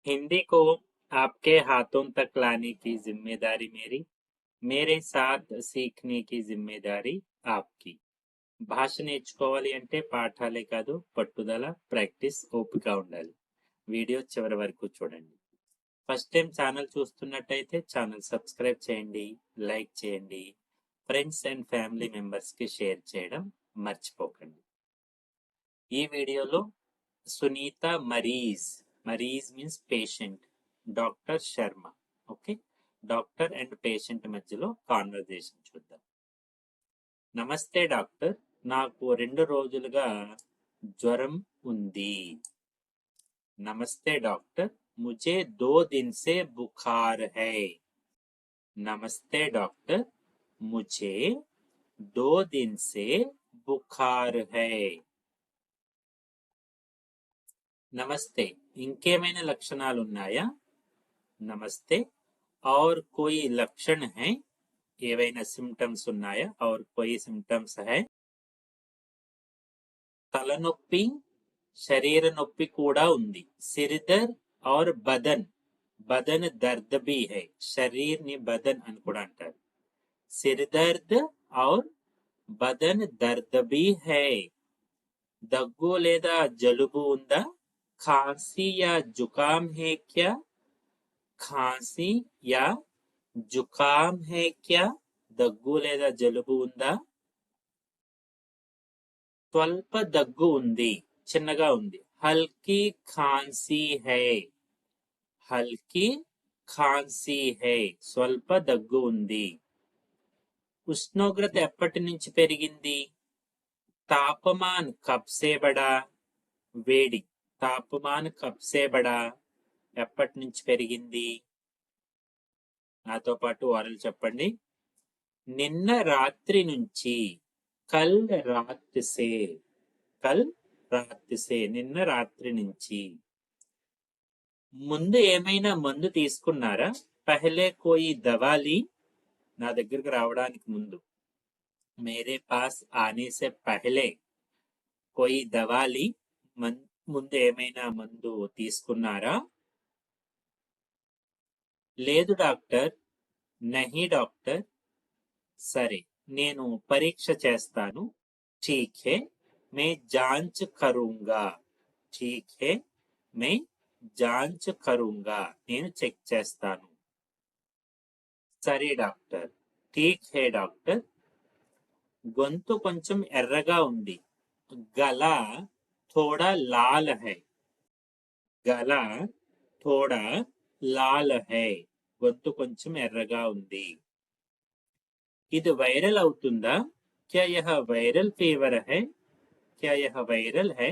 हिंदी को आपके हाथों तक लाने की जिम्मेदारी मेरी, मेरे साथ सीखने की जिम्मेदारी आपकी. భాష నేర్చుకోవాలి అంటే పాఠాలే కాదు, పట్టుదల, ప్రాక్టీస్, ఓపిక ఉండాలి. వీడియో చివరి వరకు చూడండి. ఫస్ట్ టైం ఛానల్ చూస్తున్నట్టయితే ఛానల్ సబ్స్క్రైబ్ చేయండి, లైక్ చేయండి, ఫ్రెండ్స్ అండ్ ఫ్యామిలీ మెంబర్స్ కి షేర్ చేయడం మర్చిపోకండి. ఈ వీడియోలో సునీత మరీజ్ means patient, doctor Sharma. Okay, doctor and patient మధ్యలో కాన్వర్జేషన్ చూద్దాం. నమస్తే డాక్టర్, నాకు 2 రోజులుగా జ్వరం ఉంది. నమస్తే డాక్టర్, मुझे 2 दिन से बुखार है. नमस्ते डॉक्टर, मुझे 2 दिन से बुखार है. नमस्ते, ఇంకేమైనా లక్షణాలు ఉన్నాయా? नमस्ते, और कोई लक्षण है? ఏవైనా సిమ్టమ్స్ ఉన్నాయా? और कोई सिम्टम्स है? తలనొప్పి, శరీర నొప్పి కూడా ఉంది. సిరిదర్ और बदन, बदन दर्द भी है. शरीर ని बदन అని కూడా అంటారు. సిరిదర్ద్ और बदन दर्द भी है. దగ్గు లేదా జలుబు ఉందా? खांसी या जुकाम है क्या? खांसी या जुकाम है क्या? దగ్గు లేదా జలుబు ఉందా? స్వల్ప దగ్గు ఉంది, చిన్నగా ఉంది. హల్కీ ఖాన్సీ హై. హల్కీ ఖాన్సీ హై, స్వల్ప దగ్గు ఉంది. ఉష్ణోగ్రత ఎప్పటి నుంచి పెరిగింది? తాపమాన్ కబ్ సే బడా. వేడి, తాపమాన్ కబ్ సే బడా, ఎప్పటి నుంచి పెరిగింది? నాతో పాటు వారలు చెప్పండి. నిన్న రాత్రి నుంచి, కల్ రాత్ సే. కల్ రాత్ సే, నిన్న రాత్రి నుంచి. ముందు ఏమైనా మందు తీసుకున్నారా? పహలే కోయి దవాలి. నా దగ్గరకు రావడానికి ముందు, మేరే పాస్ ఆనే సే పహలే కోయి దవాలి, ముందు ఏమైనా మందు తీసుకున్నారా? లేదు డాక్టర్. నహీ డాక్టర్. సరే, నేను పరీక్ష చేస్తాను. ఠీక్ హే, మే జాంచ్ కరూంగా. ఠీక్ హే, మే జాంచ్ కరూంగా, నేను చెక్ చేస్తాను. సరే డాక్టర్. ఠీక్ hey doctor. గొంతు కొంచెం ఎర్రగా ఉంది. గలా థోడా లాల్ హై. గలా థోడా లాల్ హై, గొంతు కొంచెం ఎర్రగా ఉంది. ఇది వైరల్ అవుతుందా? క్యా యహ వైరల్ ఫీవర్ హై? క్యా యహ వైరల్ హై?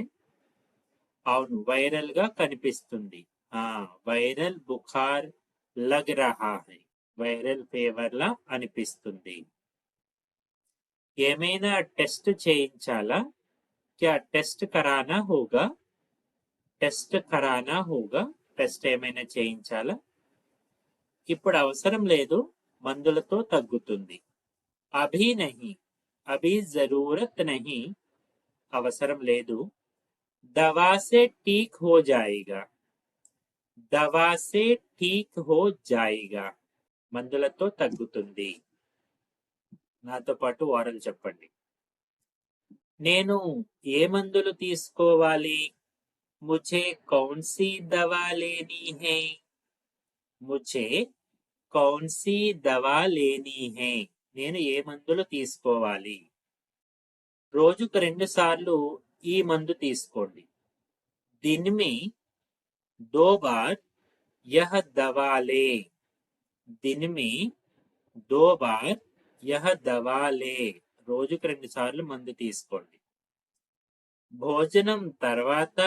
అవును, వైరల్ గా కనిపిస్తుంది. వైరల్ బుఖార్ లగ్ రహా హై, వైరల్ ఫీవర్ లా అనిపిస్తుంది. ఏమైనా టెస్ట్ చేయించాలా? క్యా టెస్ట్ కరానా హోగా? టెస్ట్ కరానా హోగా, టెస్ట్ ఏమైనా చేయించాలా? ఇప్పుడు అవసరం లేదు, మందులతో తగ్గుతుంది. అభీ నహీ, అభీ జరూరత్ నహీ, అవసరం లేదు. దవా సే ఠీక్ హో జాయేగా. దవా సే ఠీక్ హో జాయేగా, మందులతో తగ్గుతుంది. నాతో పాటు వారలు చెప్పండి. నేను ఏ మందులు తీసుకోవాలి? ముझे कौन सी दवा लेनी है? मुझे कौन सी दवा लेनी है? నేను ఏ మందులు తీసుకోవాలి? రోజుకు 2 సార్లు ఈ మందు తీసుకోండి. दिन में 2 बार यह दवा ले. दिन में 2 बार यह दवा ले, రోజుకు 2 సార్లు మందు తీసుకోండి. భోజనం తర్వాత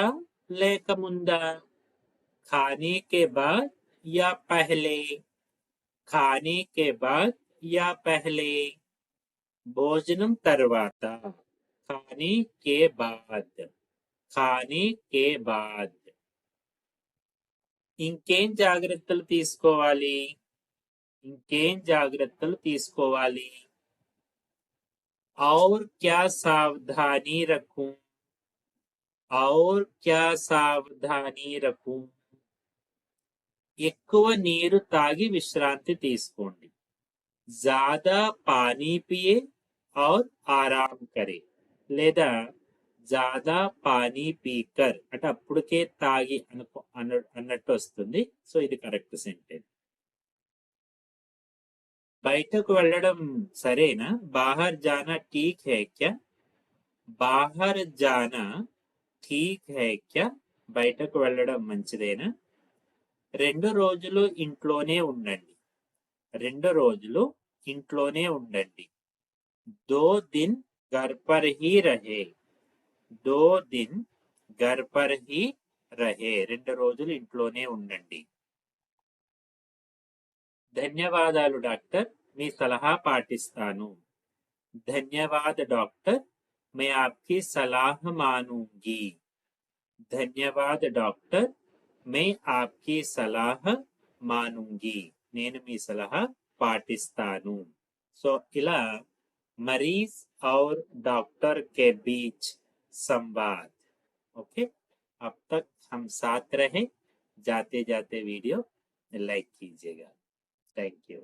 లేక ముందా? खाने के बाद या पहले? खाने के बाद या पहले? భోజనం తర్వాత, खाने के बाद, खाने के बाद. ఇంకేం జాగ్రత్తలు తీసుకోవాలి? ఇంకేం జాగ్రత్తలు తీసుకోవాలి? और क्या सावधानी रखूं? और क्या सावधानी रखूं? ఎక్కువ నీరు తాగి విశ్రాంతి తీసుకోండి. ज़्यादा पानी पिए और आराम करे లేదా ज़्यादा पानी पीकर అంటే అప్పుడుకే తాగి అన్నట్టు వస్తుంది. సో ఇది కరెక్ట్ సెంటెన్స్. బయటకు వెళ్ళడం సరేనా? బాహర్ జానా ఠీక్ హై క్యా? బాహర్ జానా ఠీక్ హై క్యా? బయటకు వెళ్ళడం మంచిదేనా? 2 రోజులు ఇంట్లోనే ఉండండి. 2 రోజులు ఇంట్లోనే ఉండండి. 2 दिन घर पर ही रहे. 2 दिन घर पर ही रहे. 2 రోజులు ఇంట్లోనే ఉండండి. ధన్యవాదాలు డాక్టర్, మీ సలహా పాటిస్తాను. ధన్యవాద డాక్టర్, मैं आपकी सलाह मानूंगी. ధన్యవాద డాక్టర్, मैं आपकी सलाह मानूंगी. నేను మీ సలహా పాటిస్తాను. సో ఇలా मरीज और डॉक्टर के बीच संवाद. ओके, अब तक हम साथ रहे. जाते जाते वीडियो लाइक कीजिएगा. Thank you.